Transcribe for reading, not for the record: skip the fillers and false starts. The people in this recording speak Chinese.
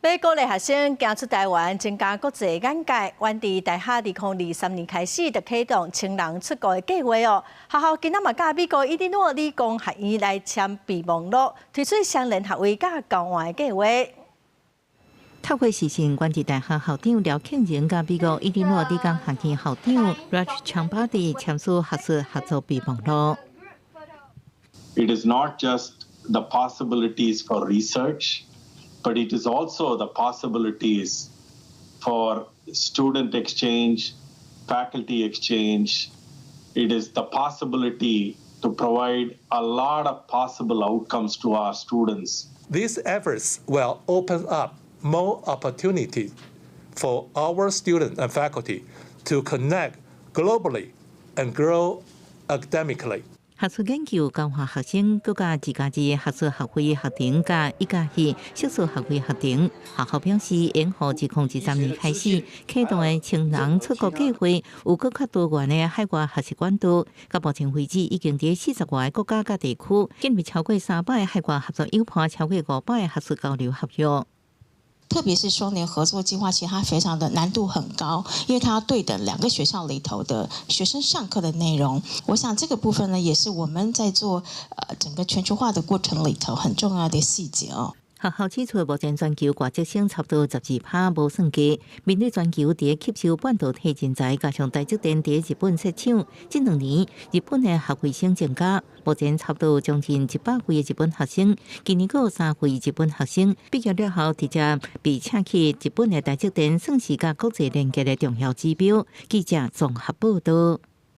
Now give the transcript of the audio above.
要鼓励学生行出台湾，增加国际眼界。原地大学2023年开始就启动青人出国的计划哦。学校今仔嘛甲美国伊利诺理工学院来签备忘录，推出双联学位甲交换的计划。透过实行原地大学校长廖庆仁甲美国伊利诺理工学院校长 Raj Chambady 签署学术合作备忘录。It is not just the possibilities for research, but it is also the possibilities for student exchange, faculty exchange. It is the possibility to provide a lot of possible outcomes to our students. These efforts will open up more opportunities for our students and faculty to connect globally and grow academically. 学术研究交换学生，佮加自家己学术学位学程甲1+2硕士学位学程。学校表示，延后2023年开始启动的青人出国计划，有更较多元的海外学习管道。到目前为止，已经伫40外个国家甲地区建立超过300个海外合作伙伴，超过500个学术交流合约。特别是双联合作计划，其实它非常的难度很高，因为它要对等2个学校里头的学生上课的内容。我想这个部分呢，也是我们在做整个全球化的过程里头很重要的细节哦。学校指出，目前全球外籍生差不多12%，无算低。面对全球伫吸收半导体人才，加上台积电伫日本设厂，这2年日本的学费生增加，目前差不多将近100位的日本学生。今年还有3位日本学生毕业了后，直接被请去日本的台积电，算是甲国际连接的重要指标。记者综合报道。